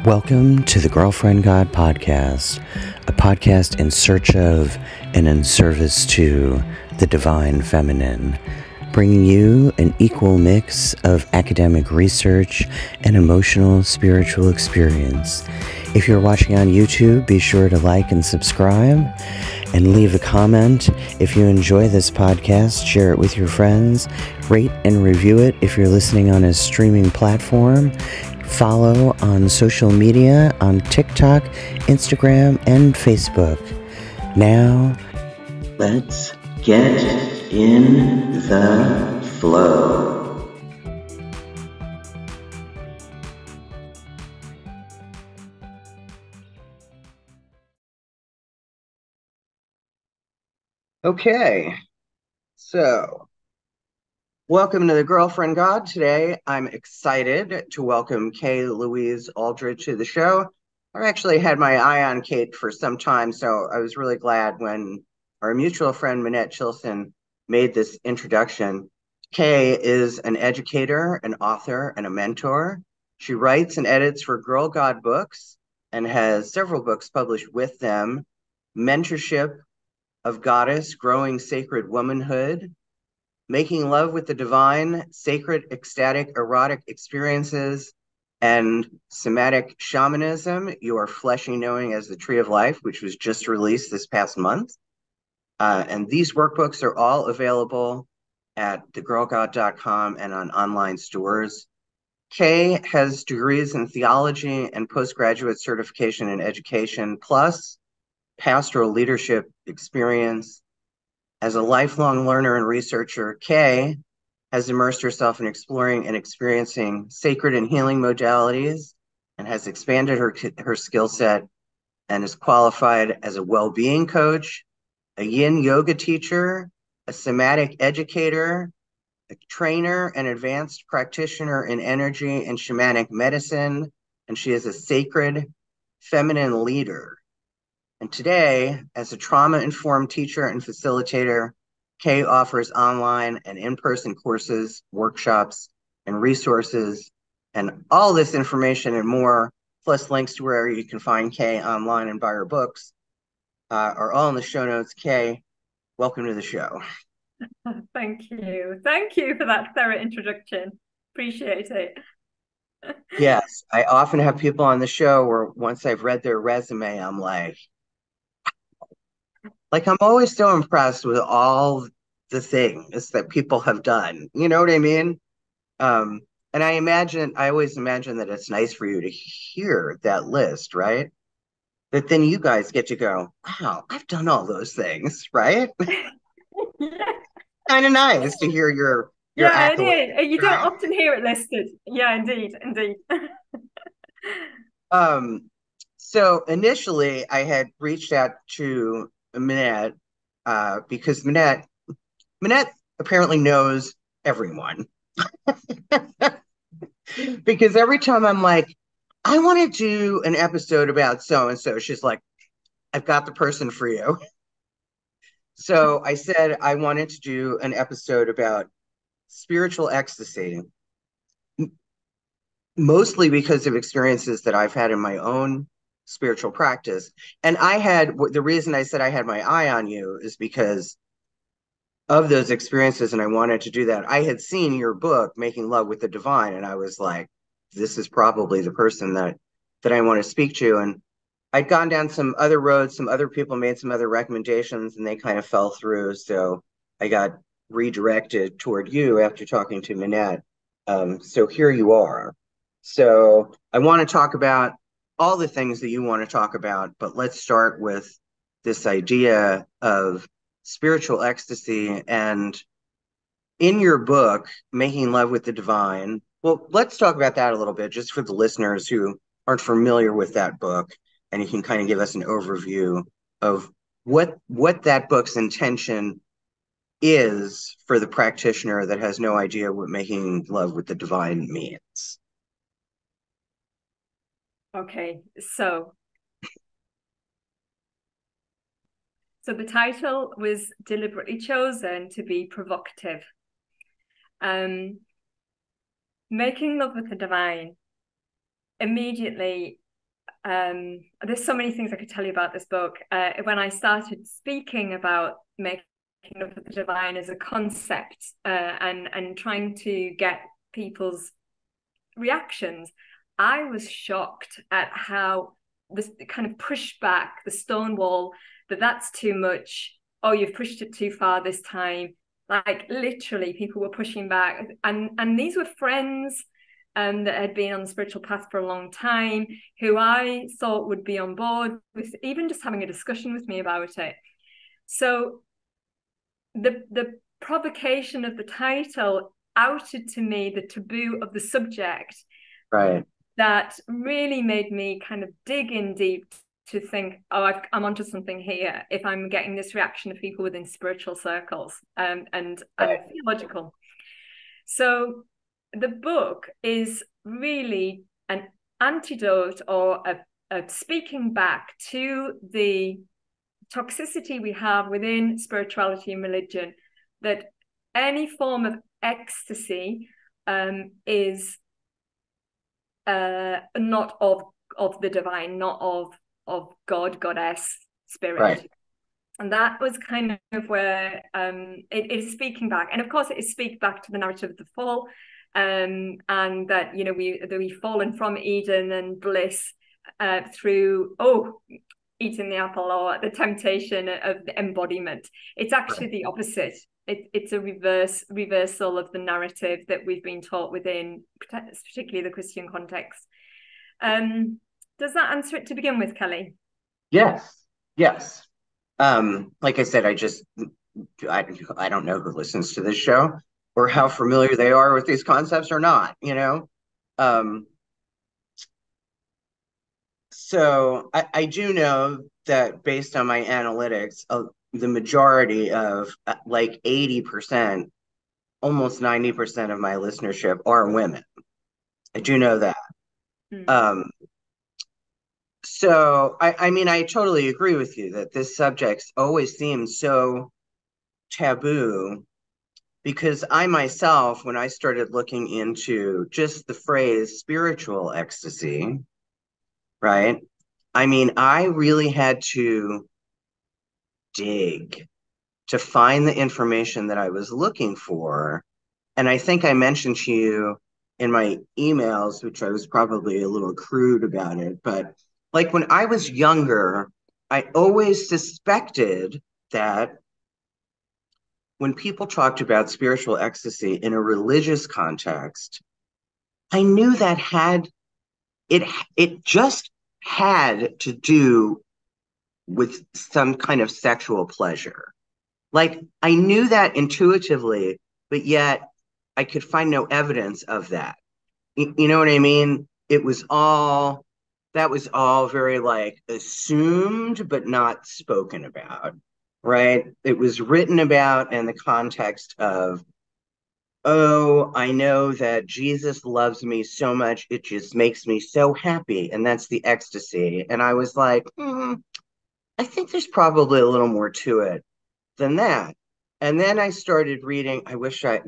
Welcome to the Girlfriend God podcast, a podcast in search of and in service to the divine feminine, bringing you an equal mix of academic research and emotional spiritual experience. If you're watching on YouTube, be sure to like and subscribe and leave a comment. If you enjoy this podcast, share it with your friends, rate and review it if you're listening on a streaming platform. Follow on social media on TikTok, Instagram, and Facebook. Now, let's get in the flow. Okay, so welcome to the Girlfriend God. Today, I'm excited to welcome Kay Louise Aldred to the show. I've actually had my eye on Kate for some time, so I was really glad when our mutual friend Monette Chilson made this introduction. Kay is an educator, an author, and a mentor. She writes and edits for Girl God Books and has several books published with them: Mentorship of Goddess, Growing Sacred Womanhood, Making Love with the Divine, Sacred, Ecstatic, Erotic Experiences, and Somatic Shamanism, Your Fleshy Knowing as the Tree of Life, which was just released this past month. And these workbooks are all available at thegirlgod.com and on online stores. Kay has degrees in theology and postgraduate certification in education, plus pastoral leadership experience. As a lifelong learner and researcher, Kay has immersed herself in exploring and experiencing sacred and healing modalities and has expanded her skill set and is qualified as a Wellbeing Coach, a Yin Yoga Teacher, a Somatic Educator, a trainer and Advanced Practitioner in energy and Shamanic medicine, and she is a sacred feminine leader. And today, as a trauma-informed teacher and facilitator, Kay offers online and in-person courses, workshops, and resources. And all this information and more, plus links to where you can find Kay online and buy her books, are all in the show notes. Kay, welcome to the show. Thank you. Thank you for that thorough introduction. Appreciate it. Yes, I often have people on the show where once I've read their resume, I'm like I'm always so impressed with all the things that people have done. You know what I mean? And I always imagine that it's nice for you to hear that list, right? That then you guys get to go, wow, I've done all those things, right? Yeah. Kind of nice to hear your Yeah, it accolades, is. You don't right? often hear it listed. Yeah, indeed, indeed. Um, so initially I had reached out to Monette because Monette apparently knows everyone. Because every time I'm like, I want to do an episode about so and so, she's like, I've got the person for you. So I said I wanted to do an episode about spiritual ecstasy, mostly because of experiences that I've had in my own spiritual practice. And the reason I said I had my eye on you is because of those experiences, and I wanted to do that. I had seen your book, Making Love with the Divine, and I was like, this is probably the person that I want to speak to. And I'd gone down some other roads, some other people made some other recommendations, and they kind of fell through. So I got redirected toward you after talking to Monette. So here you are. So I want to talk about all the things that you want to talk about, but let's start with this idea of spiritual ecstasy. And in your book, Making Love with the Divine, well, let's talk about that a little bit, just for the listeners who aren't familiar with that book. And you can kind of give us an overview of what that book's intention is for the practitioner that has no idea what making love with the divine means. Okay, so the title was deliberately chosen to be provocative. Making Love with the Divine immediately there's so many things I could tell you about this book. When I started speaking about making up the divine as a concept, and trying to get people's reactions, I was shocked at how this kind of pushed back the stone wall, that's too much. Oh, you've pushed it too far this time. Like literally people were pushing back, and these were friends that had been on the spiritual path for a long time, who I thought would be on board with even just having a discussion with me about it. So the provocation of the title outed to me the taboo of the subject. Right. That really made me kind of dig in deep to think, oh, I'm onto something here if I'm getting this reaction of people within spiritual circles, and theological. So the book is really an antidote, or a speaking back to the toxicity we have within spirituality and religion, that any form of ecstasy is not of the divine, not of God, goddess, spirit. Right. And that was kind of where it is speaking back. And of course, it is speak back to the narrative of the fall, and that, you know, we've fallen from Eden and bliss through eating the apple, or the temptation of the embodiment. It's actually the opposite. It's a reversal of the narrative that we've been taught within, particularly the Christian context. Does that answer it to begin with, Kelly? Yes. Like I said, I don't know who listens to this show or how familiar they are with these concepts or not, you know. So I do know that based on my analytics, the majority of like 80%, almost 90% of my listenership are women. I do know that. So I mean, I totally agree with you that this subject always seems so taboo, because I myself, when I started looking into just the phrase spiritual ecstasy, right? I mean, I really had to dig to find the information that I was looking for. And I think I mentioned to you in my emails, which I was probably a little crude about it, but like when I was younger, I always suspected that when people talked about spiritual ecstasy in a religious context, I knew that it just had to do with some kind of sexual pleasure. Like I knew that intuitively, but yet I could find no evidence of that. You know what I mean? That was all very like assumed, but not spoken about, right? It was written about in the context of, oh, I know that Jesus loves me so much, it just makes me so happy. And that's the ecstasy. And I was like, I think there's probably a little more to it than that. And then I started reading. I wish I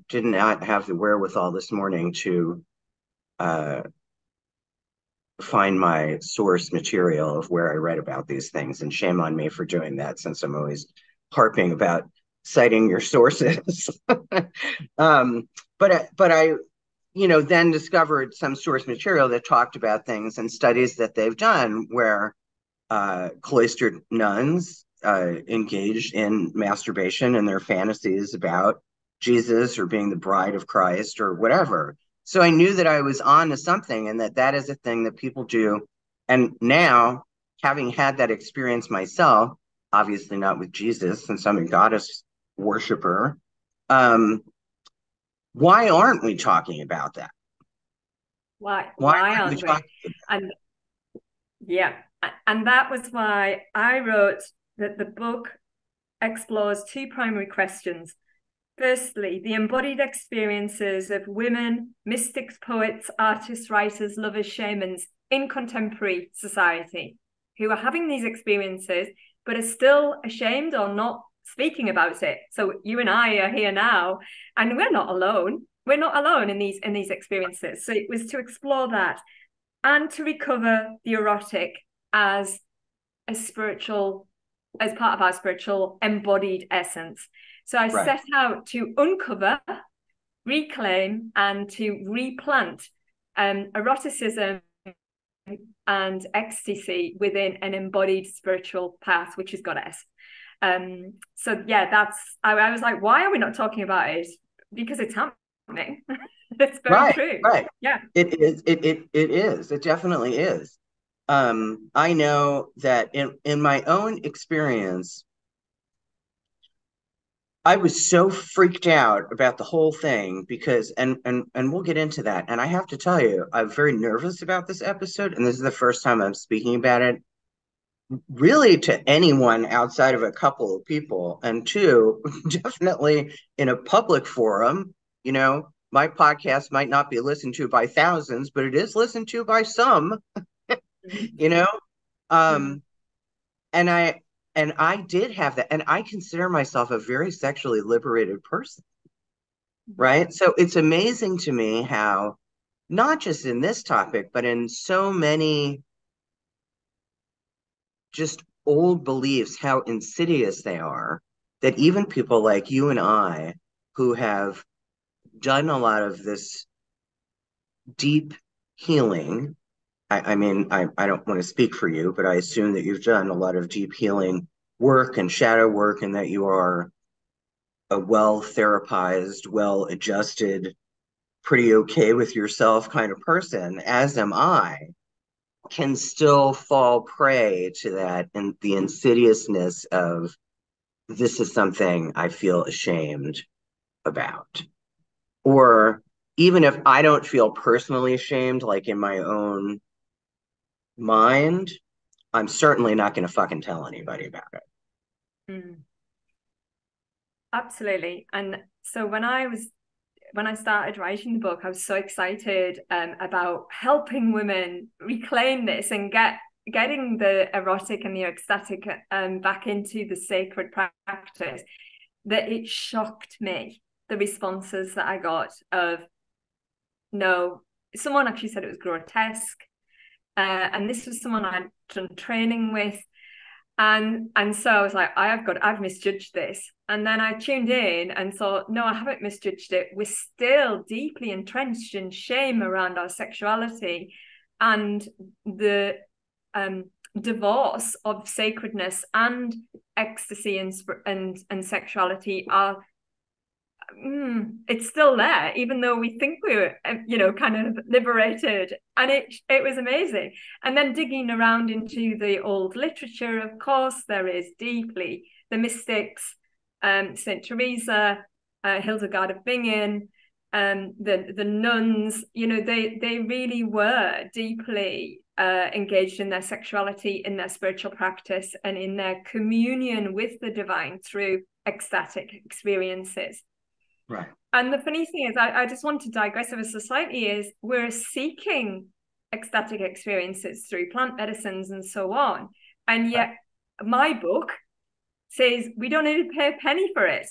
did not have the wherewithal this morning to find my source material of where I read about these things. And shame on me for doing that, since I'm always harping about citing your sources. But I, then discovered some source material that talked about things and studies that they've done where cloistered nuns engaged in masturbation and their fantasies about Jesus or being the bride of Christ or whatever. So I knew that I was on to something, and that is a thing that people do. And now, having had that experience myself, obviously not with Jesus, since I'm a goddess worshiper, why aren't we talking about that? Why aren't we? And yeah, and that was why I wrote that the book explores two primary questions. Firstly, the embodied experiences of women, mystics, poets, artists, writers, lovers, shamans in contemporary society, who are having these experiences but are still ashamed or not speaking about it. So you and I are here now, and we're not alone. We're not alone in these experiences. So it was to explore that. and to recover the erotic as a spiritual, as part of our spiritual embodied essence. So I set out to uncover, reclaim, and to replant eroticism and ecstasy within an embodied spiritual path, which is Goddess. So yeah, I was like, why are we not talking about it? Because it's happening. It's very true. Right. Yeah. It is. It is. It definitely is. I know that in my own experience, I was so freaked out about the whole thing because, and we'll get into that. And I have to tell you, I'm very nervous about this episode, and this is the first time I'm speaking about it, really to anyone outside of a couple of people, and two, definitely in a public forum. You know, my podcast might not be listened to by thousands, but it is listened to by some. You know, um, and I did have that, and I consider myself a very sexually liberated person, right? So it's amazing to me how, not just in this topic, but in so many just old beliefs, how insidious they are, that even people like you and I, who have done a lot of this deep healing. I mean, I don't want to speak for you, but I assume that you've done a lot of deep healing work and shadow work, and that you are a well therapized, well adjusted, pretty okay with yourself kind of person, as am I, can still fall prey to that and the insidiousness of, this is something I feel ashamed about. Or even if I don't feel personally ashamed, like in my own mind, I'm certainly not going to fucking tell anybody about it. Mm. Absolutely. And so when I started writing the book, I was so excited about helping women reclaim this and getting the erotic and the ecstatic back into the sacred practice, that it shocked me, the responses that I got of, no, someone actually said it was grotesque. And this was someone I'd done training with. And so I was like, I've misjudged this. And then I tuned in and thought, no, I haven't misjudged it. We're still deeply entrenched in shame around our sexuality, and the divorce of sacredness and ecstasy and sexuality are it's still there, even though we think we were, kind of liberated. And it was amazing. And then digging around into the old literature, of course, there is deeply the mystics, Saint Teresa, Hildegard of Bingen, the nuns. They really were deeply engaged in their sexuality, in their spiritual practice, and in their communion with the divine through ecstatic experiences. Right. And the funny thing is, I just want to digress ever so slightly, is we're seeking ecstatic experiences through plant medicines and so on. And yet my book says we don't need to pay a penny for it.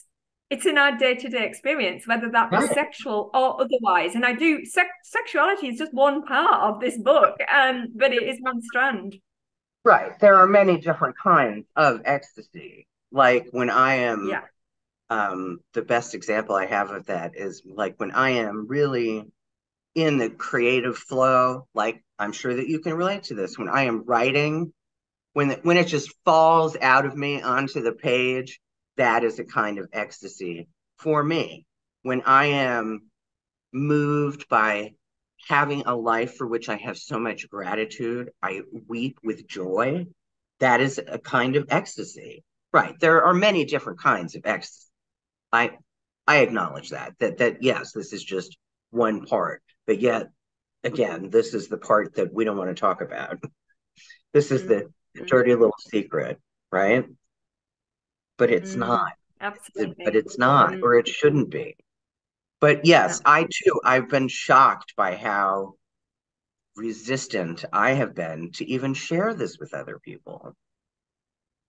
It's in our day-to-day experience, whether that be sexual or otherwise. And I do, sexuality is just one part of this book, but it is one strand. Right. There are many different kinds of ecstasy. Like when I am, the best example I have of that is like when I am really in the creative flow, like I'm sure that you can relate to this. When I am writing, when it just falls out of me onto the page, that is a kind of ecstasy for me. When I am moved by having a life for which I have so much gratitude, I weep with joy. That is a kind of ecstasy. Right. There are many different kinds of ecstasy. I acknowledge that yes, this is just one part, but yet again, this is the part that we don't want to talk about. This is the dirty little secret, right? But it's not. Absolutely. But it's not, or it shouldn't be. But yes, I too, I've been shocked by how resistant I have been to even share this with other people,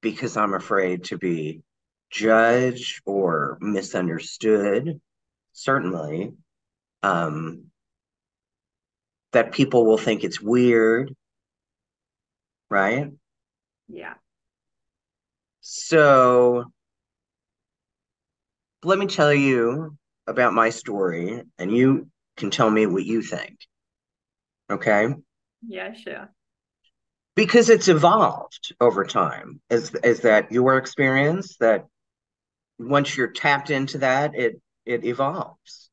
because I'm afraid to be judged or misunderstood. Certainly, that that people will think it's weird, right? Yeah. So let me tell you about my story, and you can tell me what you think, okay? Yeah, sure. Because it's evolved over time. Is that your experience, that once you're tapped into that, it evolves?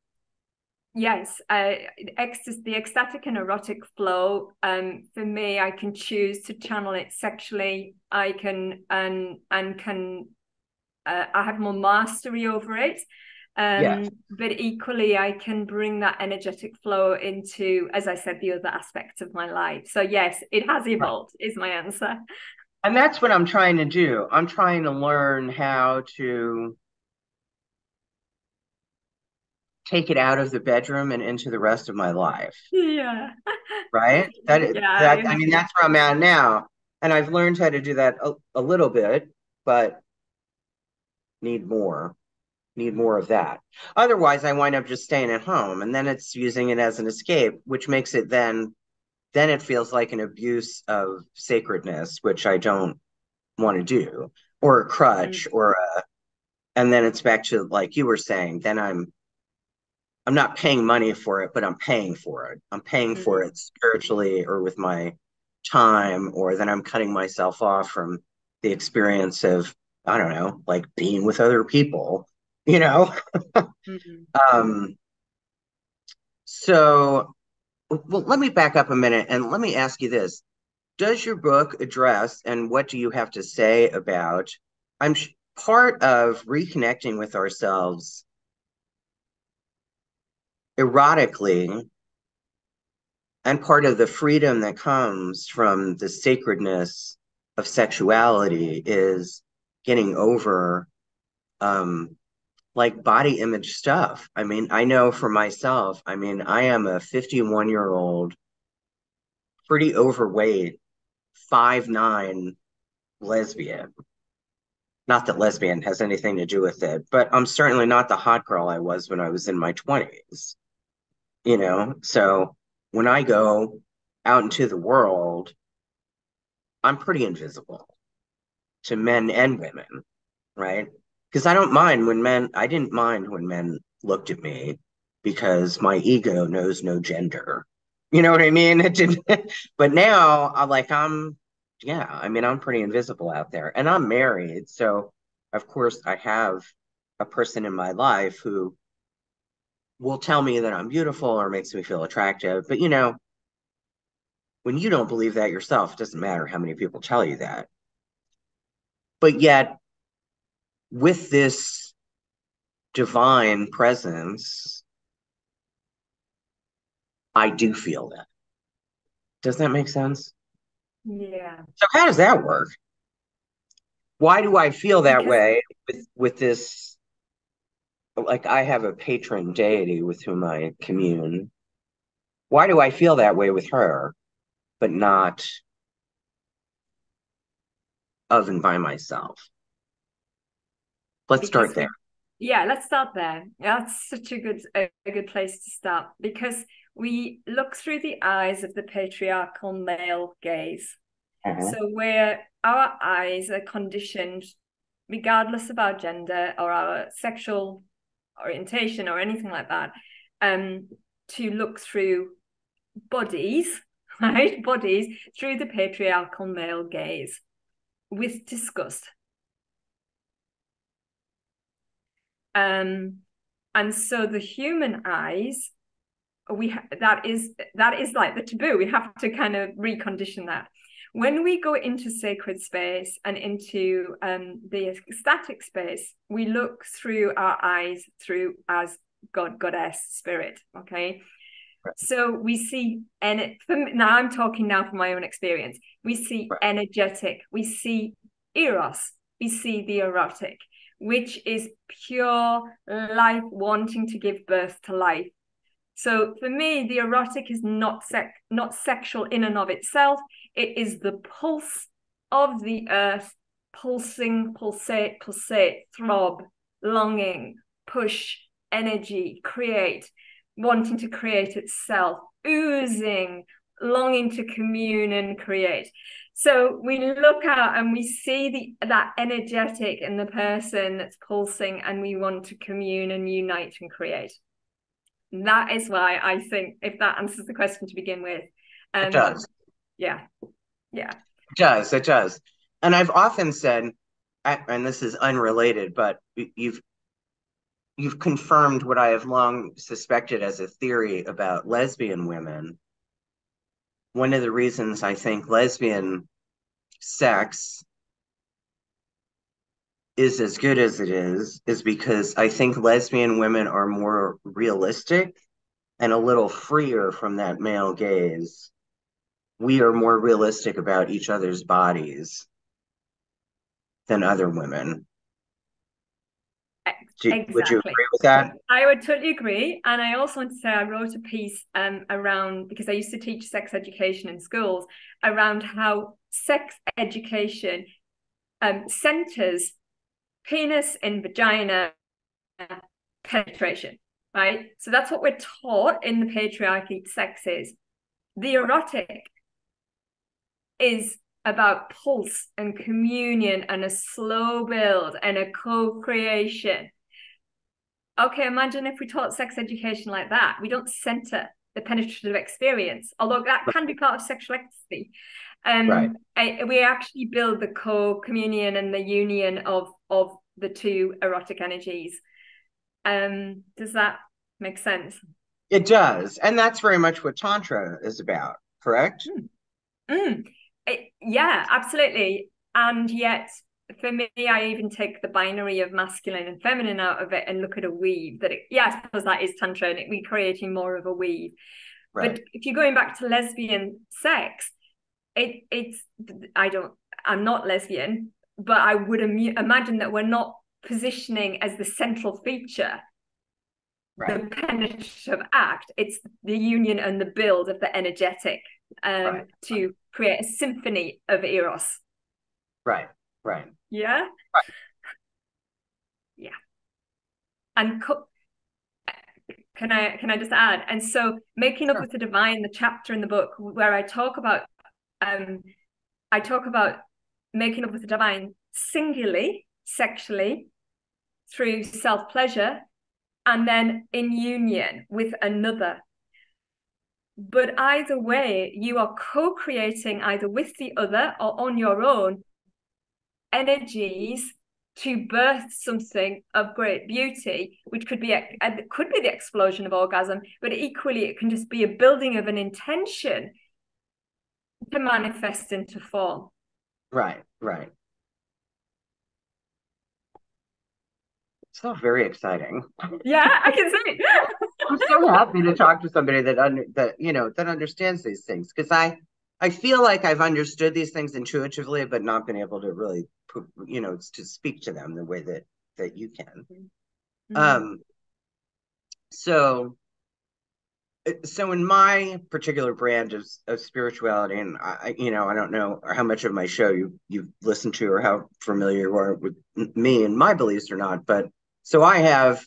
Yes, the ecstatic and erotic flow. For me, I can choose to channel it sexually. I can and can I have more mastery over it. Yes. But equally, I can bring that energetic flow into, as I said, the other aspects of my life. So yes, it has Right. evolved, is my answer. And that's what I'm trying to do. I'm trying to learn how to take it out of the bedroom and into the rest of my life, Yeah. right? Yeah, I mean, that's where I'm at now. And I've learned how to do that a little bit, but need more, need more of that. Otherwise, I wind up just staying at home, and then it's using it as an escape, which makes it then it feels like an abuse of sacredness, which I don't want to do, or a crutch, and then it's back to, like you were saying, then I'm not paying money for it, but I'm paying for it. I'm paying for Mm-hmm. it spiritually or with my time, or then I'm cutting myself off from the experience of, I don't know, like being with other people, you know? Mm-hmm. Um, so, well, let me back up a minute and let me ask you this. Does your book address, and what do you have to say about, I'm part of reconnecting with ourselves erotically, and part of the freedom that comes from the sacredness of sexuality is getting over um, like body image stuff. I mean, I know for myself, I mean, I am a 51-year-old, pretty overweight, 5'9" lesbian. Not that lesbian has anything to do with it, but I'm certainly not the hot girl I was when I was in my 20s, you know? So when I go out into the world, I'm pretty invisible to men and women, right? Because I didn't mind when men looked at me because my ego knows no gender. You know what I mean? It didn't, but now yeah, I mean, I'm pretty invisible out there, and I'm married. So, of course, I have a person in my life who will tell me that I'm beautiful or makes me feel attractive. But, when you don't believe that yourself, it doesn't matter how many people tell you that. But yet, with this divine presence, I do feel that. Does that make sense? Yeah. So how does that work? Why do I feel that Because way with this? Like, I have a patron deity with whom I commune. Why do I feel that way with her, but not of and by myself? Let's start because there. yeah, let's start there. That's such a good place to start, because we look through the eyes of the patriarchal male gaze. Uh-huh. So where our eyes are conditioned, regardless of our gender or our sexual orientation or anything like that, to look through bodies, right? Bodies through the patriarchal male gaze with disgust. And so the human eyes, that is like the taboo. We have to kind of recondition that. When we go into sacred space and into the ecstatic space, we look through our eyes through as God, goddess, spirit. Okay. Right, So we see, and now I'm talking now from my own experience. We see right, energetic, we see eros, we see the erotic, which is pure life wanting to give birth to life. So for me, the erotic is not sexual in and of itself. It is the pulse of the earth, pulsing, pulsate, throb, longing, push, energy, create, wanting to create itself, oozing, longing to commune and create. So we look out and we see that energetic in the person that's pulsing, and we want to commune and unite and create. And that is why I think, if that answers the question to begin with, it does. Yeah. It does. And I've often said, and this is unrelated, but you've confirmed what I have long suspected as a theory about lesbian women. One of the reasons I think lesbian sex is as good as it is because I think lesbian women are more realistic and a little freer from that male gaze. We are more realistic about each other's bodies than other women. Exactly. Would you agree with that? I would totally agree. And I also want to say I wrote a piece around, because I used to teach sex education in schools, around how sex education centers penis in vagina penetration, right? So that's what we're taught in the patriarchy. Sex is. The erotic is about pulse and communion and a slow build and a co-creation. Okay, imagine if we taught sex education like that. We don't center the penetrative experience, although that can be part of sexual ecstasy. Right. We actually build the co-communion and the union of the two erotic energies. Does that make sense? It does. And that's very much what Tantra is about, correct? Yeah, absolutely. And yet, for me, I even take the binary of masculine and feminine out of it and look at a weave. I suppose that is Tantra, and we're creating more of a weave. Right. But if you're going back to lesbian sex, I'm not lesbian, but I would imagine that we're not positioning as the central feature the penetrative act. It's the union and the build of the energetic to create a symphony of eros. Right. Yeah. Right. Yeah. And can I just add? And so, Making Up with the Divine, the chapter in the book where I talk about making up with the divine singularly, sexually, through self-pleasure, and then in union with another. But either way, you are co-creating either with the other or on your own energies to birth something of great beauty, which could be the explosion of orgasm, but equally it can just be a building of an intention to manifest into form. Right. It's all very exciting. Yeah, I can see. I'm so happy to talk to somebody that understands these things, because I feel like I've understood these things intuitively, but not been able to really to speak to them the way that you can. Mm-hmm. So in my particular brand of spirituality, and I don't know how much of my show you've listened to or how familiar you are with me and my beliefs or not, but so I have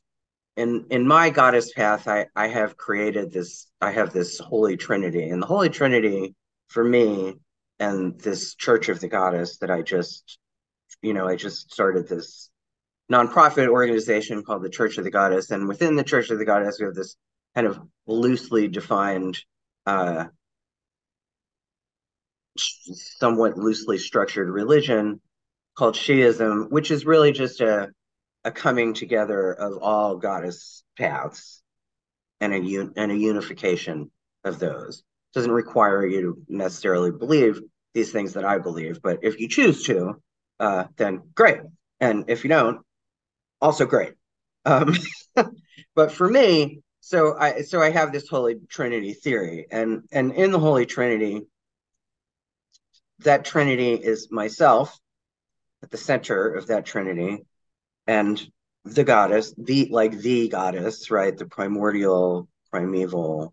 in my goddess path, I have created this. I have this Holy Trinity, and the Holy Trinity for me, and this Church of the Goddess that I just started this nonprofit organization called the Church of the Goddess, and within the Church of the Goddess, we have this kind of loosely defined, somewhat loosely structured religion called Shiism, which is really just a coming together of all goddess paths and a unification of those. It doesn't require you to necessarily believe these things that I believe, but if you choose to, then great. And if you don't, also great. But for me, so I have this Holy Trinity theory, and in the Holy Trinity, that Trinity is myself at the center of that Trinity, and the goddess, the goddess, right? The primordial, primeval,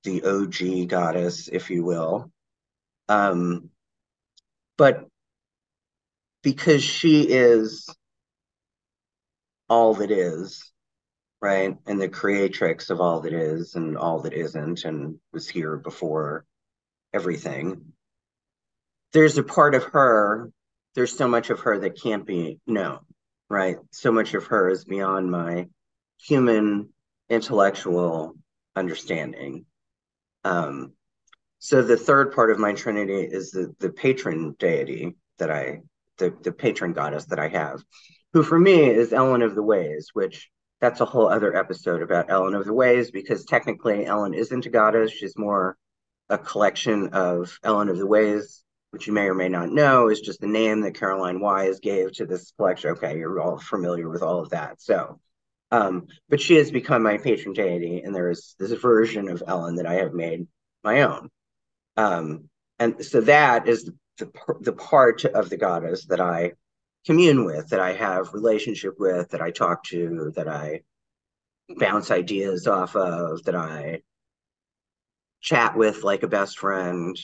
the OG goddess, if you will. But because she is all that is, right? And the creatrix of all that is and all that isn't and was here before everything. There's a part of her, there's so much of her that can't be known, right? So much of her is beyond my human intellectual understanding. Um, so the third part of my trinity is the patron deity that the patron goddess that I have, who for me is Ellen of the Ways, which that's a whole other episode about Ellen of the Ways, because technically Ellen isn't a goddess. She's more a collection of Ellen of the Ways, which you may or may not know is just the name that Caroline Wise gave to this collection. Okay, you're all familiar with all of that. So, but she has become my patron deity, and there is this version of Ellen that I have made my own. And so that is the part of the goddess that I commune with, that I have relationship with, that I talk to, that I bounce ideas off of, that I chat with like a best friend,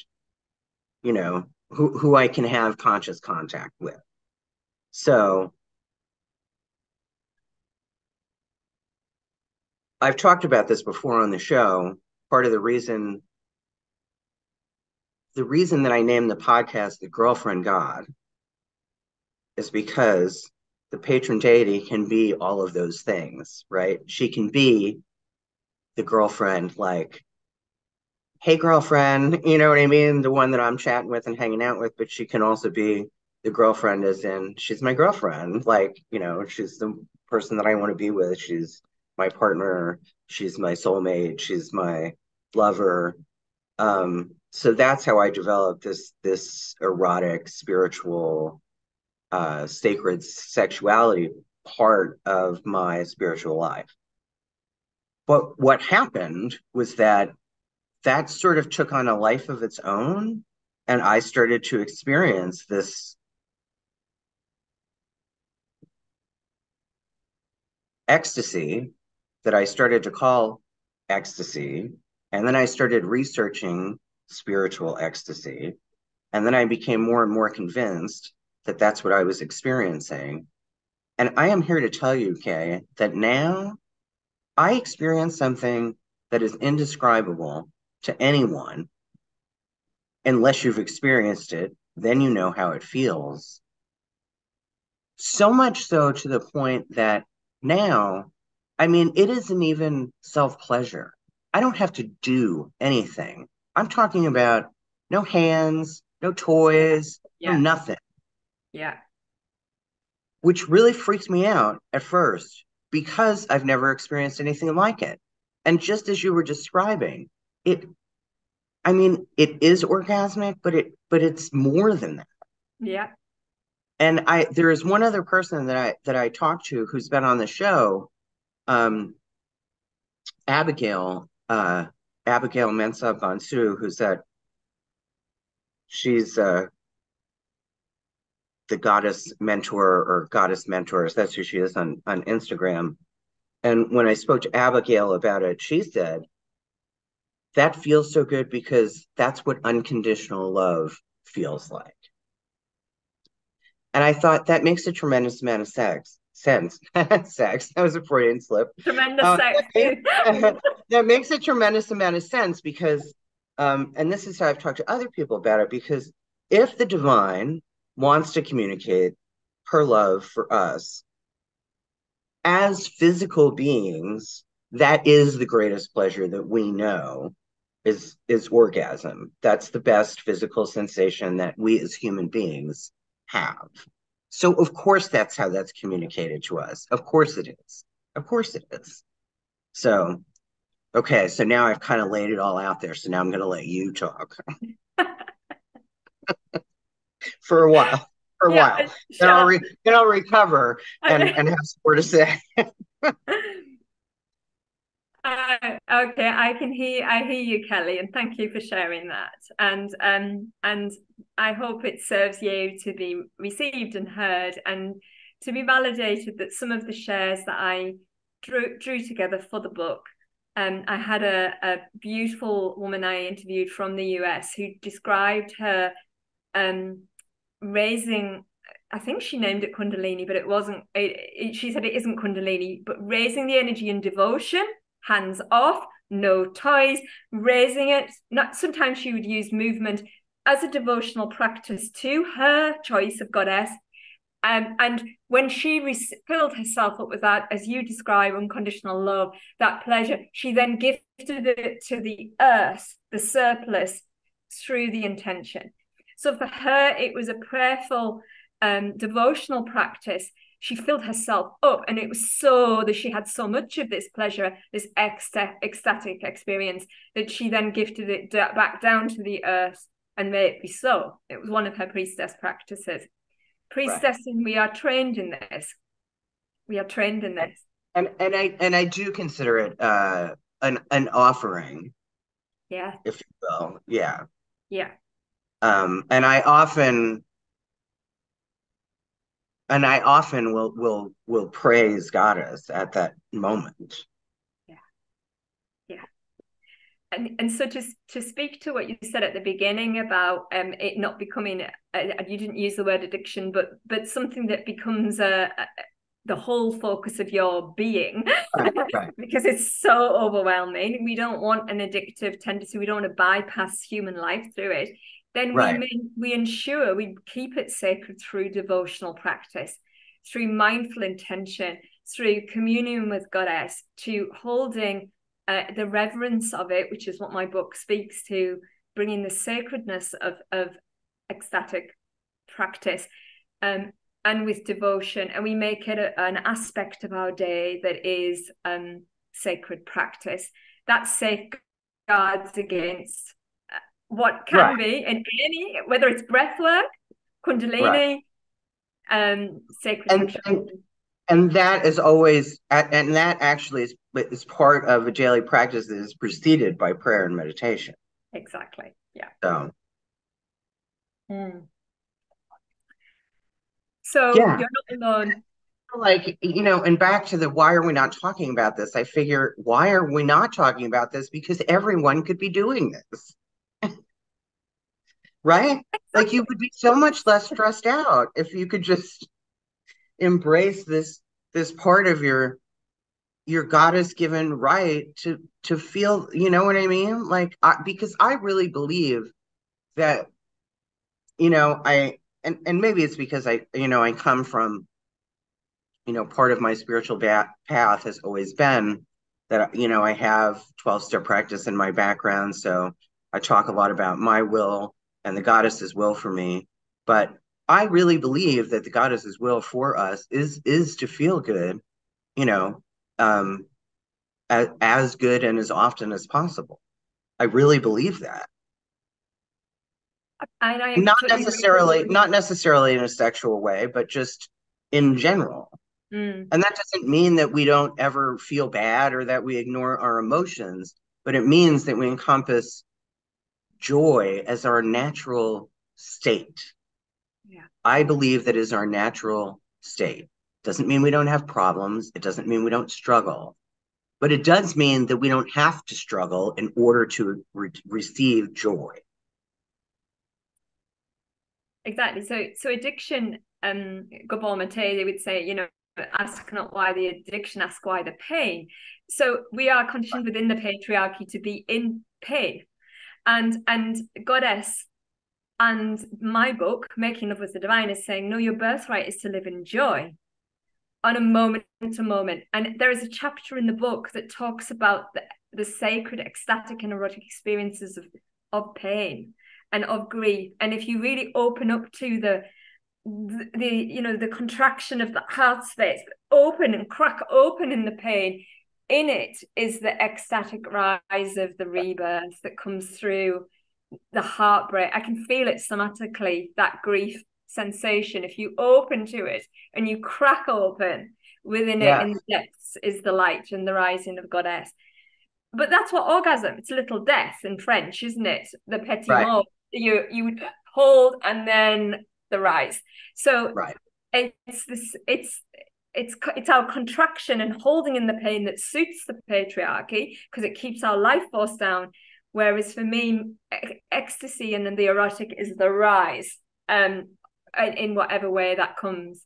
you know, who I can have conscious contact with. So I've talked about this before on the show. Part of the reason that I named the podcast The Girlfriend God is because the patron deity can be all of those things, right? She can be the girlfriend, like, hey, girlfriend, you know what I mean? The one that I'm chatting with and hanging out with, but she can also be the girlfriend, as in, she's my girlfriend. Like, you know, she's the person that I want to be with. She's my partner. She's my soulmate. She's my lover. So that's how I developed this erotic, spiritual, sacred sexuality part of my spiritual life. But what happened was that sort of took on a life of its own, and I started to experience this ecstasy that I started to call ecstasy. And then I started researching spiritual ecstasy. And then I became more and more convinced that that's what I was experiencing. And I am here to tell you, Kay, that now I experience something that is indescribable to anyone unless you've experienced it. Then you know how it feels. So much so to the point that now, I mean, it isn't even self pleasure. I don't have to do anything. I'm talking about no hands, no toys, no Yeah. nothing, Yeah. which really freaked me out at first because I've never experienced anything like it. And just as you were describing, it, I mean, it is orgasmic, but it's more than that. Yeah. And there is one other person that I talked to who's been on the show, um, Abigail, Abigail Mensah Bonsu, who's she's the goddess mentor or goddess mentors. That's who she is on Instagram. And when I spoke to Abigail about it, she said, that feels so good because that's what unconditional love feels like. And I thought that makes a tremendous amount of sense. Sex. That was a Freudian slip. Tremendous sex. That makes a tremendous amount of sense because, and this is how I've talked to other people about it, because if the divine wants to communicate her love for us as physical beings, that is the greatest pleasure that we know is orgasm. That's the best physical sensation that we as human beings have. So of course that's how that's communicated to us. Of course it is. Of course it is. So okay, so now I've kind of laid it all out there. So now I'm going to let you talk for a while. For a Yeah. while, Sure. then I'll recover and have some more to say. Okay, I hear you, Kelly, and thank you for sharing that. And I hope it serves you to be received and heard, and to be validated that some of the shares that I drew together for the book. I had a beautiful woman I interviewed from the US who described her raising I think she named it Kundalini, but it wasn't. She said it isn't Kundalini, but raising the energy in devotion, hands off, no toys, raising it. Not sometimes she would use movement as a devotional practice to her choice of goddess. And when she filled herself up with that, as you describe, unconditional love, that pleasure, she then gifted it to the earth, the surplus, through the intention. So for her, it was a prayerful, devotional practice. She filled herself up, and it was so that she had so much of this pleasure, this ecstatic experience, that she then gifted it back down to the earth and may it be so. It was one of her priestess practices. Priestessing, right. We are trained in this. We are trained in this. And I do consider it an offering. Yeah. If you will. Yeah. Yeah. And I often will praise Goddess at that moment. Yeah. Yeah. And so to speak to what you said at the beginning about it not becoming, you didn't use the word addiction, but something that becomes the whole focus of your being, right. Because it's so overwhelming. We don't want an addictive tendency. We don't want to bypass human life through it. Then we ensure we keep it sacred through devotional practice, through mindful intention, through communion with Goddess, to holding the reverence of it, which is what my book speaks to, bringing the sacredness of ecstatic practice, and with devotion. And we make it an aspect of our day that is sacred practice that safeguards against what can be in any, whether it's breath work, Kundalini, sacred. And that is always, and that actually is part of a daily practice that is preceded by prayer and meditation. Exactly. Yeah. So yeah. You're not alone. Like, and back to the why are we not talking about this? I figure, why are we not talking about this? Because everyone could be doing this. Right? Exactly. Like, you would be so much less stressed out if you could just embrace this part of your goddess given right to feel, you know what I mean? Like, because I really believe that, and maybe it's because I come from, part of my spiritual path has always been that, I have 12-step practice in my background. So I talk a lot about my will and the goddess's will for me. But I really believe that the goddess's will for us is to feel good, as good and as often as possible. I really believe that. Not necessarily in a sexual way, but just in general. And that doesn't mean that we don't ever feel bad or that we ignore our emotions, but it means that we encompass joy as our natural state. Yeah. I believe that is our natural state. Doesn't mean we don't have problems. It doesn't mean we don't struggle. But it does mean that we don't have to struggle in order to receive joy. Exactly. So addiction, Gabor Mate, they would say, ask not why the addiction, ask why the pain. So we are conditioned within the patriarchy to be in pain. And Goddess and my book, Making Love with the Divine, is saying, no, your birthright is to live in joy on a moment to moment. And there is a chapter in the book that talks about the sacred, ecstatic, and erotic experiences of pain and of grief. And if you really open up to the contraction of the heart space, open and crack open in the pain, in it is the ecstatic rise of the rebirth that comes through the heartbreak. I can feel it somatically, that grief sensation. If you open to it and you crack open, within it in the depths is the light and the rising of Goddess. But that's what orgasm, it's a little death in French, isn't it? The petit mot. You would hold and then the rise. So it's our contraction and holding in the pain that suits the patriarchy because it keeps our life force down. Whereas for me, ecstasy and then the erotic is the rise. in whatever way that comes.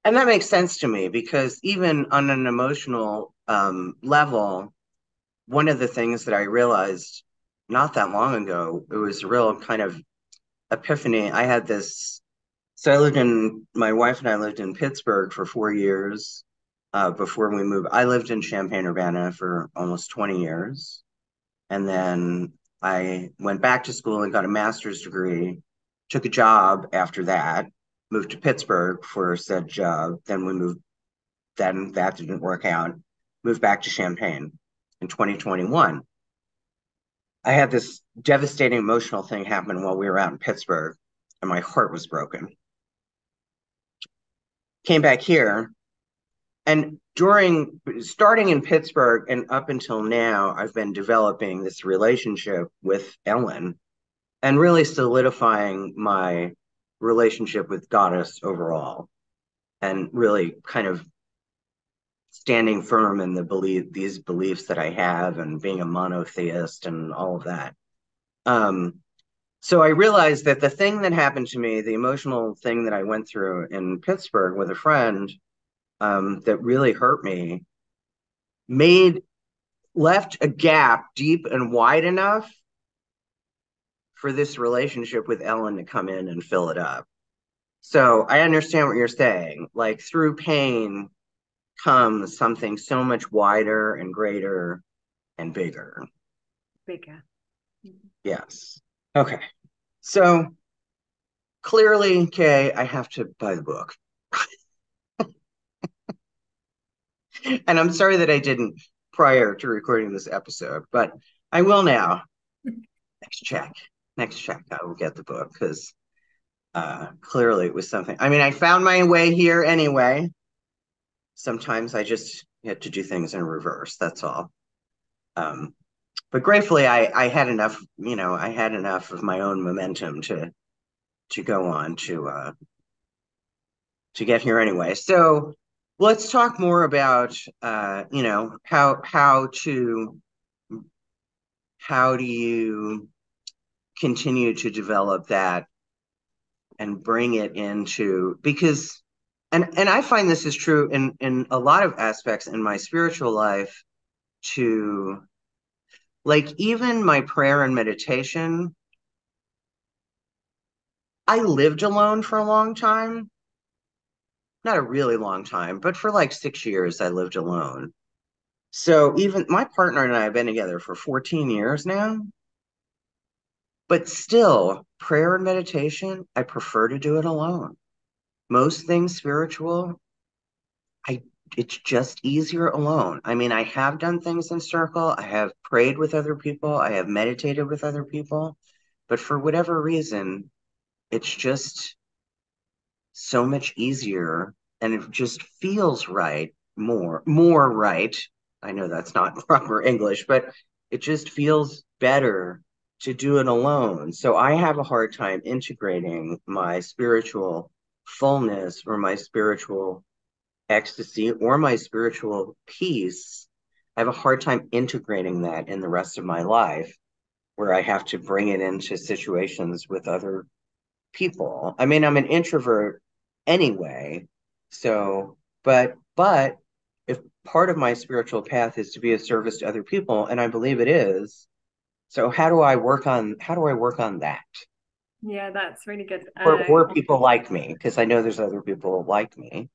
And that makes sense to me, because even on an emotional level, one of the things that I realized not that long ago, it was a real kind of epiphany. I had this, so my wife and I lived in Pittsburgh for 4 years before we moved. I lived in Champaign-Urbana for almost 20 years. And then I went back to school and got a master's degree, took a job after that, moved to Pittsburgh for said job. Then that didn't work out, moved back to Champaign in 2021. I had this devastating emotional thing happen while we were out in Pittsburgh, and my heart was broken. Came back here, and starting in Pittsburgh and up until now, I've been developing this relationship with Ellen and really solidifying my relationship with Goddess overall, and really kind of standing firm in these beliefs that I have, and being a monotheist and all of that. So I realized that the thing that happened to me, the emotional thing that I went through in Pittsburgh with a friend, that really hurt me, left a gap deep and wide enough for this relationship with Ellen to come in and fill it up. So I understand what you're saying. Like, through pain comes something so much wider and greater and bigger. Bigger. Yes. Okay. So clearly, Kay, I have to buy the book. And I'm sorry that I didn't prior to recording this episode, but I will now. Next check, I will get the book, because clearly it was something. I mean, I found my way here anyway. Sometimes I just had to do things in reverse. That's all. But gratefully, I had enough. I had enough of my own momentum to go on to get here anyway. So let's talk more about how do you continue to develop that and bring it into, because and I find this is true in a lot of aspects in my spiritual life, to, like, even my prayer and meditation. I lived alone for a long time, not a really long time, but for like 6 years I lived alone. So even my partner and I have been together for 14 years now, but still, prayer and meditation, I prefer to do it alone. Most things spiritual, it's just easier alone. I mean, I have done things in circle. I have prayed with other people. I have meditated with other people. But for whatever reason, it's just so much easier, and it just feels right, more right. I know that's not proper English, but it just feels better to do it alone. So I have a hard time integrating my spiritual fullness, or my spiritual ecstasy, or my spiritual peace. I have a hard time integrating that in the rest of my life, where I have to bring it into situations with other people. I mean, I'm an introvert anyway. So, but if part of my spiritual path is to be of service to other people, and I believe it is, so how do I work on that? Yeah, that's really good. Or people like me, because I know there's other people like me.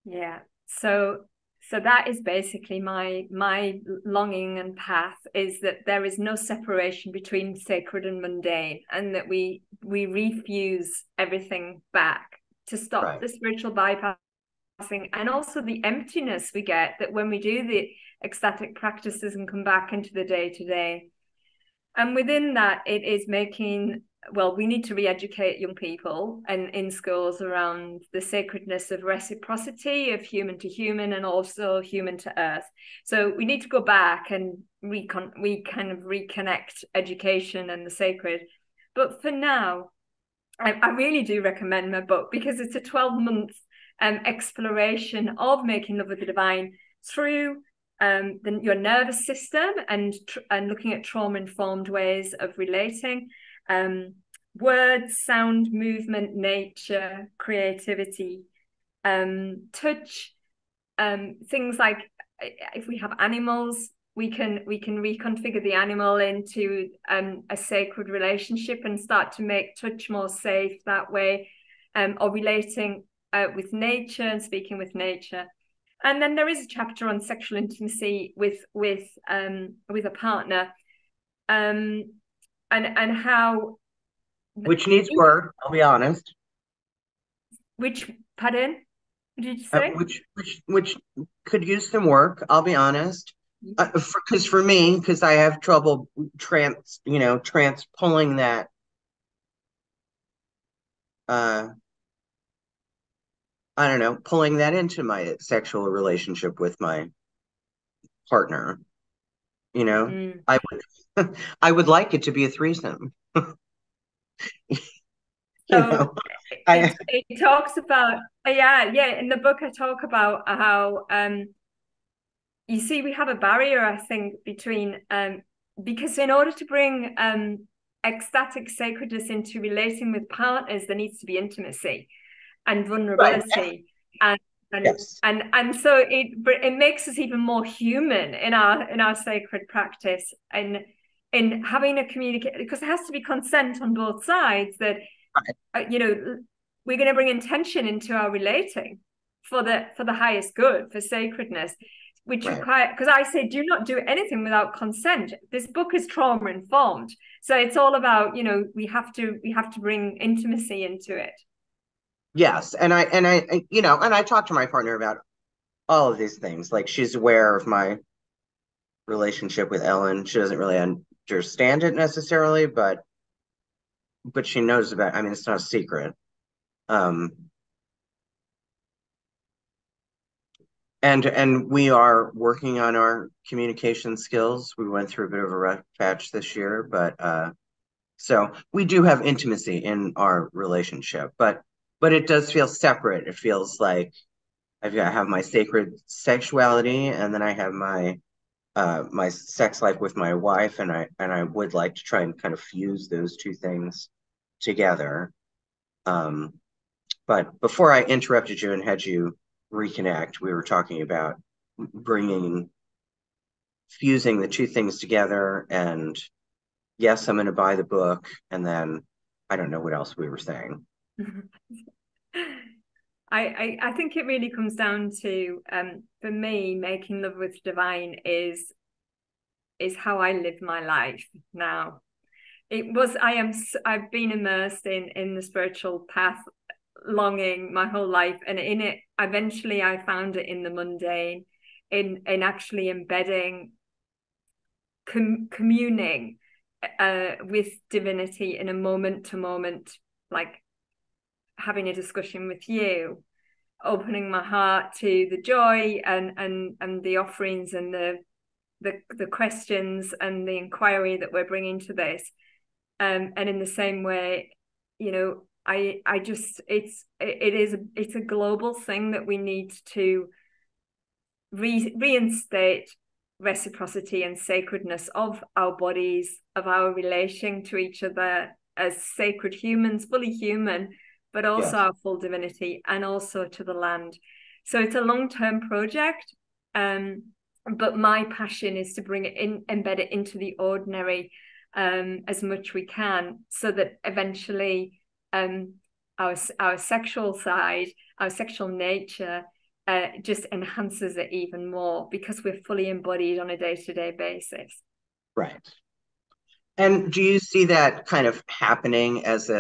Yeah. So that is basically my longing and path, is that there is no separation between sacred and mundane, and that we refuse everything back to stop Right. the spiritual bypassing, and also the emptiness we get that when we do the ecstatic practices and come back into the day-to-day. And within that, it is making, well, we need to re-educate young people and in schools around the sacredness of reciprocity, of human to human, and also human to earth. So we need to go back and we kind of reconnect education and the sacred. But for now, I really do recommend my book, because it's a 12-month exploration of making love with the divine through your nervous system, and looking at trauma-informed ways of relating, words, sound, movement, nature, creativity, touch, things like if we have animals, we can reconfigure the animal into a sacred relationship and start to make touch more safe that way, or relating with nature and speaking with nature. And then there is a chapter on sexual intimacy with a partner, and how, which needs work, I'll be honest. Which, pardon? What did you say? Which could use some work, I'll be honest. For me, because I have trouble pulling that I don't know, pulling that into my sexual relationship with my partner. I would I would like it to be a threesome. So it talks about in the book I talk about how you see we have a barrier, I think, between because in order to bring ecstatic sacredness into relating with partners, there needs to be intimacy and vulnerability. Right. And so it makes us even more human in our sacred practice, and in having a communication, because there has to be consent on both sides that we're going to bring intention into our relating for the highest good, for sacredness, which require, because I say do not do anything without consent. This book is trauma informed, so it's all about we have to bring intimacy into it. Yes, and I talk to my partner about all of these things. Like, she's aware of my relationship with Ellen. She doesn't really understand it necessarily, but she knows about. I mean, it's not a secret. And we are working on our communication skills. We went through a bit of a rough patch this year, but so we do have intimacy in our relationship, but it does feel separate. It feels like I have my sacred sexuality, and then I have my my sex life with my wife, and I would like to try and kind of fuse those two things together. But before I interrupted you and had you reconnect, we were talking about fusing the two things together. And yes, I'm going to buy the book. And then I don't know what else we were saying. I think it really comes down to, for me, making love with divine is how I live my life now. I've been immersed in the spiritual path, longing my whole life, and in it eventually I found it in the mundane, in actually embedding, communing with divinity in a moment to moment, like having a discussion with you, opening my heart to the joy and the offerings and the questions and the inquiry that we're bringing to this, and in the same way, I just it's a global thing that we need to reinstate reciprocity and sacredness of our bodies, of our relation to each other as sacred humans, fully human, but also our full divinity, and also to the land. So it's a long-term project, but my passion is to bring it in, embed it into the ordinary as much we can, so that eventually our sexual side, our sexual nature just enhances it even more, because we're fully embodied on a day-to-day basis. Right. And do you see that kind of happening as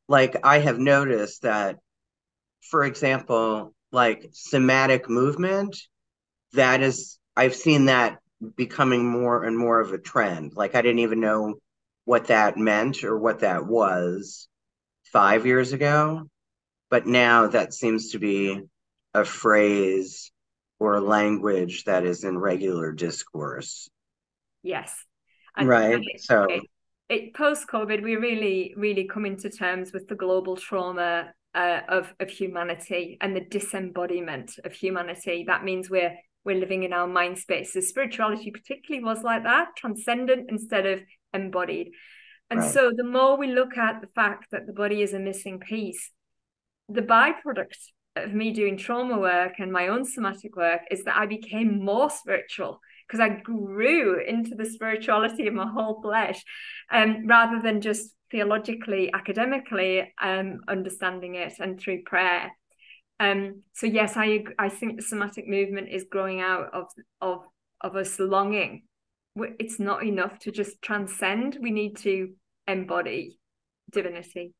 like, I have noticed that, for example, like somatic movement, I've seen that becoming more and more of a trend. Like, I didn't even know what that meant or what that was 5 years ago, but now that seems to be a phrase or a language that is in regular discourse. Yes. Right. So post-COVID, we really coming to terms with the global trauma of humanity and the disembodiment of humanity. That means we're living in our mind spaces. Spirituality particularly was like that, transcendent instead of embodied. And so the more we look at the fact that the body is a missing piece, the byproduct of me doing trauma work and my own somatic work is that I became more spiritual, because I grew into the spirituality of my whole flesh, rather than just theologically, academically understanding it and through prayer. So yes, I think the somatic movement is growing out of us longing. It's not enough to just transcend. We need to embody divinity.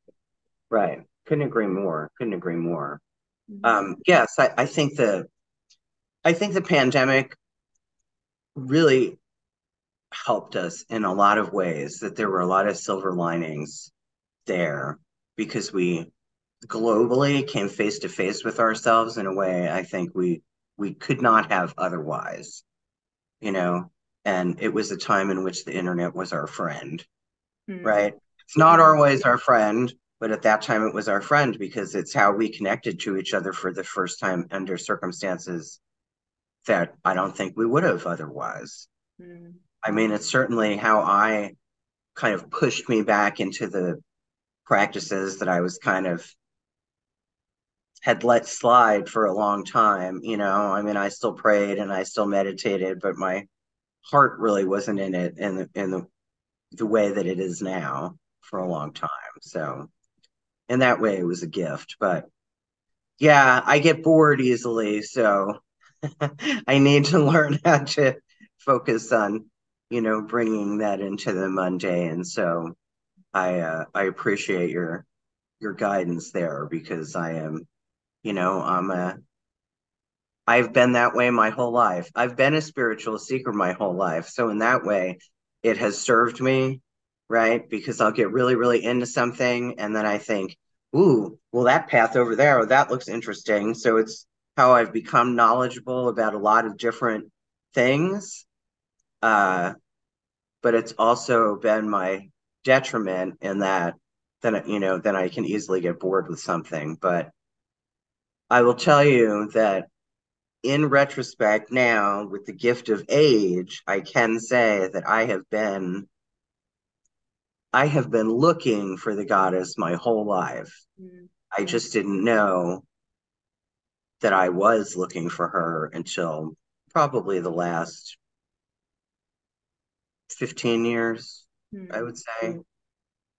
Right. Couldn't agree more. Mm-hmm. Yes, I think the pandemic really helped us in a lot of ways, that there were a lot of silver linings there, because we globally came face to face with ourselves in a way I think we could not have otherwise, and it was a time in which the internet was our friend, right? It's not always our friend, but at that time it was our friend, because it's how we connected to each other for the first time under circumstances that I don't think we would have otherwise. I mean, it's certainly how I kind of pushed me back into the practices that I was kind of had let slide for a long time. I mean, I still prayed and I still meditated, but my heart really wasn't in it in the way that it is now for a long time. So in that way, it was a gift. But yeah, I get bored easily, so I need to learn how to focus on, bringing that into the mundane. So I appreciate your guidance there, because I am, I've been that way my whole life. I've been a spiritual seeker my whole life. So in that way, it has served me, right? Because I'll get really, really into something, and then I think, ooh, well, that path over there, that looks interesting. So it's how I've become knowledgeable about a lot of different things. But it's also been my detriment in that then I can easily get bored with something. But I will tell you that in retrospect now, with the gift of age, I can say that I have been looking for the goddess my whole life. I just didn't know that I was looking for her until probably the last 15 years, I would say.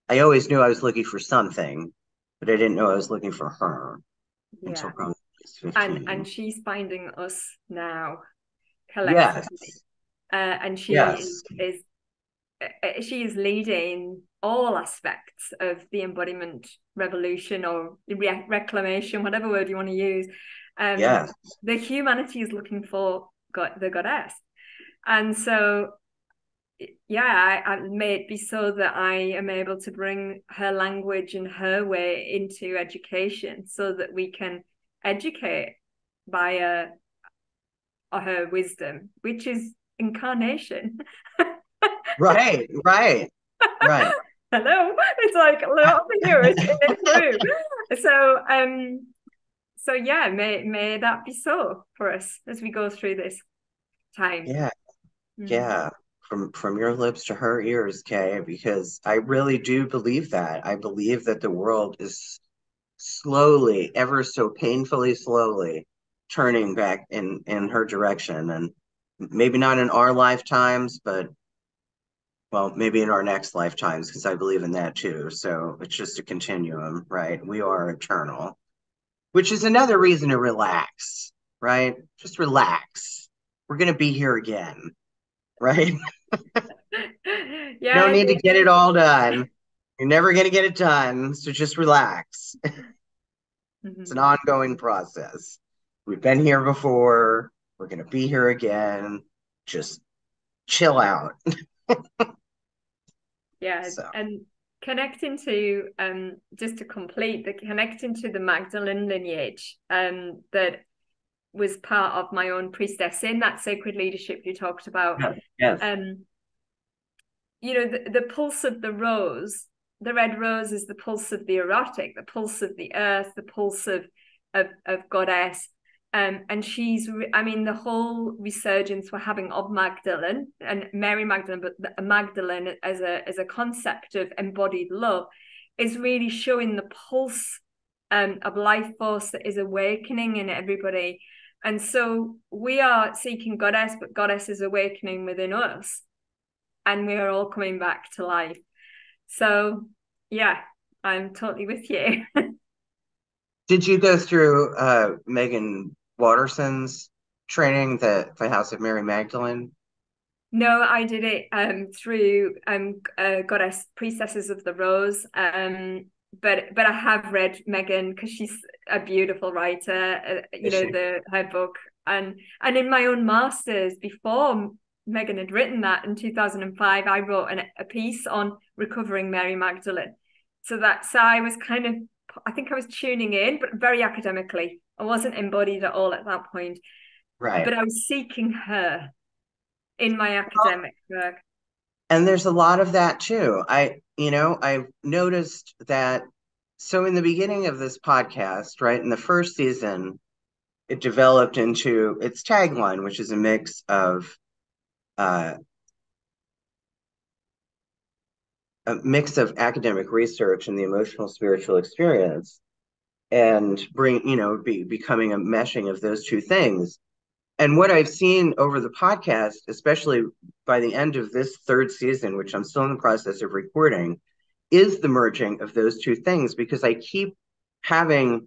I always knew I was looking for something, but I didn't know I was looking for her until probably 15. And she's finding us now Yes. collectively. And she Yes. is leading all aspects of the embodiment revolution, or reclamation, whatever word you want to use. Yes. The humanity is looking for the goddess. And so, yeah, I may it be so that I am able to bring her language and her way into education, so that we can educate via her wisdom, which is incarnation. Right. Hello, it's like a lot of it's in this room. So yeah, may that be so for us as we go through this time. Yeah. From your lips to her ears, Kay, because I really do believe that. I believe that the world is slowly, ever so painfully slowly, turning back in her direction. And maybe not in our lifetimes, but well, maybe in our next lifetimes, because I believe in that too. So it's just a continuum, right? We are eternal, which is another reason to relax, right? Just relax. We're going to be here again, right? You don't need to get it all done. You're never going to get it done. So just relax. It's an ongoing process. We've been here before. We're going to be here again. Just chill out. Yeah. So. And connecting to, just to complete, connecting to the Magdalene lineage, that was part of my own priestess in that sacred leadership you talked about. Yes. The pulse of the rose, the red rose, is the pulse of the erotic, the pulse of the earth, the pulse of goddess. And she's, I mean, the whole resurgence we're having of Magdalene and Mary Magdalene, but Magdalene as a concept of embodied love is really showing the pulse of life force that is awakening in everybody. And so we are seeking Goddess, but Goddess is awakening within us. And we are all coming back to life. So, yeah, I'm totally with you. Did you go through Megan Watterson's training, the House of Mary Magdalene? No, I did it through Goddess Priestesses of the Rose. But I have read Megan because she's a beautiful writer. You know, her book, and in my own masters before Megan had written that in 2005, I wrote a piece on recovering Mary Magdalene. So I was kind of, I think I was tuning in, but very academically. I wasn't embodied at all at that point. Right. But I was seeking her in my academic work. And there's a lot of that too. I've noticed that. So in the beginning of this podcast, right, in the first season, it developed into its tagline, which is a mix of academic research and the emotional spiritual experience, and becoming a meshing of those two things. And what I've seen over the podcast, especially by the end of this third season, which I'm still in the process of recording, is the merging of those two things, because I keep having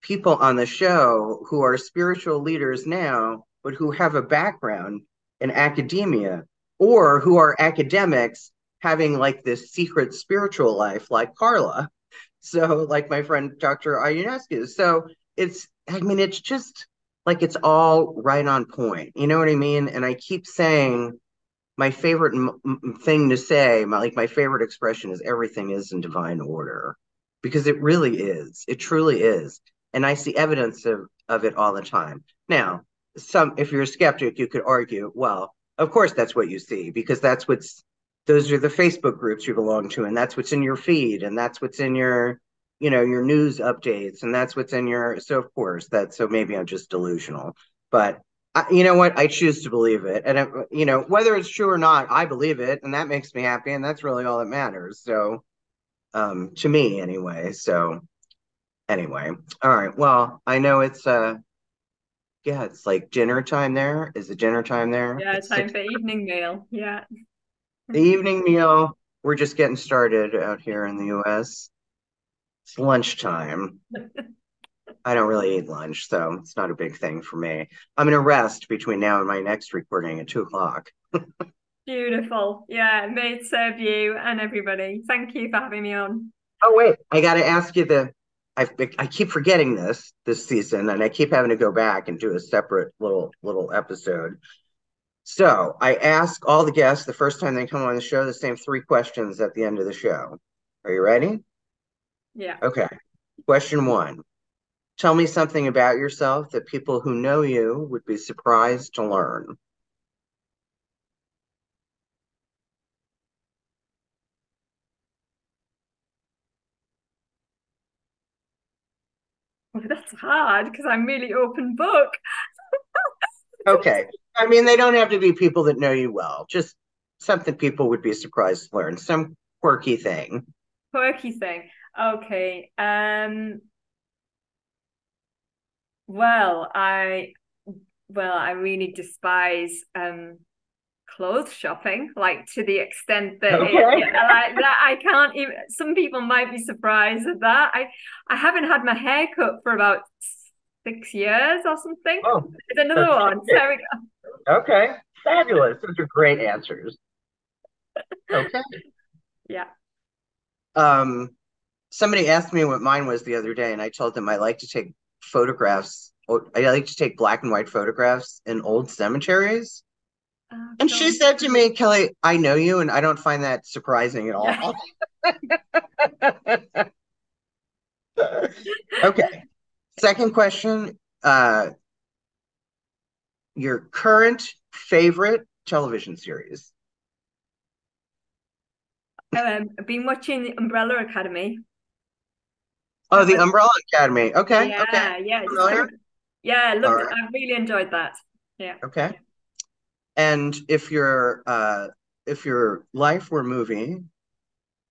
people on the show who are spiritual leaders now, but who have a background in academia, or who are academics having like this secret spiritual life, like Carla. So, like my friend Dr. Ionescu. So it's just like it's all right on point. You know what I mean? And I keep saying my favorite thing to say, my favorite expression is everything is in divine order, because it really is. It truly is. And I see evidence of it all the time. Now, if you're a skeptic, you could argue, well, of course that's what you see, because those are the Facebook groups you belong to, and that's what's in your feed, and that's what's in your news updates, and that's what's in so of course so maybe I'm just delusional, but you know what? I choose to believe it. And, whether it's true or not, I believe it. And that makes me happy. And that's really all that matters. So, to me anyway. So anyway, all right. Well, I know it's, it's like dinner time there. Is it dinner time there? Yeah, it's time for evening meal. Yeah. The evening meal. We're just getting started out here in the US. It's lunchtime. I don't really eat lunch, so it's not a big thing for me. I'm going to rest between now and my next recording at 2:00. Beautiful. Yeah, may it serve you and everybody. Thank you for having me on. Oh, wait, I got to ask you I keep forgetting this season, and I keep having to go back and do a separate little episode. So I ask all the guests the first time they come on the show the same 3 questions at the end of the show. Are you ready? Yeah. Okay. Question 1. Tell me something about yourself that people who know you would be surprised to learn. Well, that's hard because I'm really open book. Okay. I mean, they don't have to be people that know you well, just something people would be surprised to learn, some quirky thing. Quirky thing. Okay. Well, I really despise clothes shopping, like to the extent that Okay. like that I can't even. Some people might be surprised at that. I haven't had my hair cut for about 6 years or something. Oh, There's another one. There we go. okay. Fabulous. Those are great answers. Okay. Yeah. Somebody asked me what mine was the other day, and I told them I like to take photographs. I like to take black and white photographs in old cemeteries. Oh, And she God. said to me, Kelly, I know you, and I don't find that surprising at all. Yeah. Okay. Second question. Your current favorite television series? I've been watching the Umbrella Academy. Oh, the Umbrella Academy. Okay. Okay. Yeah, Familiar? Yeah, All look, right. I really enjoyed that. Yeah. Okay. And if your life were a movie,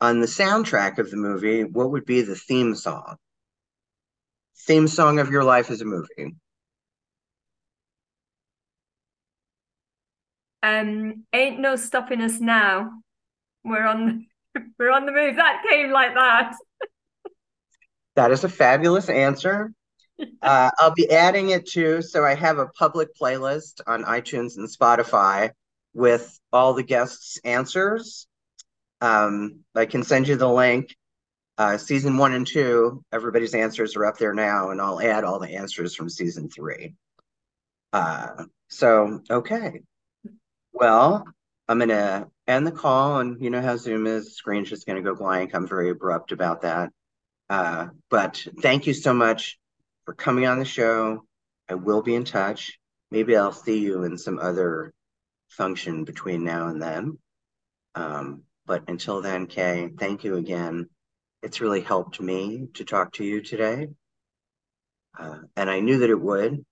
on the soundtrack of the movie, what would be the theme song? Theme song of your life as a movie. Ain't no stopping us now. We're on we're on the move. That came like that. That is a fabulous answer. I'll be adding it too. So I have a public playlist on iTunes and Spotify with all the guests' answers. I can send you the link. Season 1 and 2, everybody's answers are up there now, and I'll add all the answers from season 3. Okay. Well, I'm going to end the call, and you know how Zoom is. The screen's just going to go blank. I'm very abrupt about that. But thank you so much for coming on the show. I will be in touch. Maybe I'll see you in some other function between now and then. But until then, Kay, thank you again. It's really helped me to talk to you today. And I knew that it would.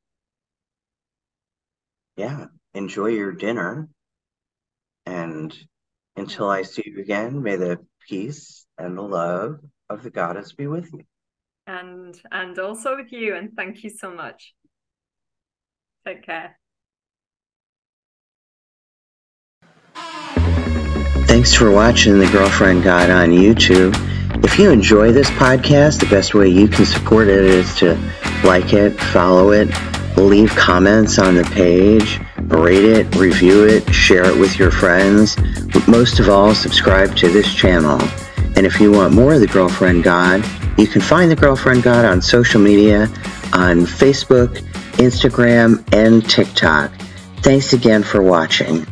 Yeah, enjoy your dinner. And until I see you again, may the peace and the love of the goddess be with you. And also with you, and thank you so much. Take care. Thanks for watching The Girlfriend God on YouTube. If you enjoy this podcast, the best way you can support it is to like it, follow it, leave comments on the page, rate it, review it, share it with your friends. But most of all, subscribe to this channel. And if you want more of The Girlfriend God, you can find The Girlfriend God on social media, on Facebook, Instagram, and TikTok. Thanks again for watching.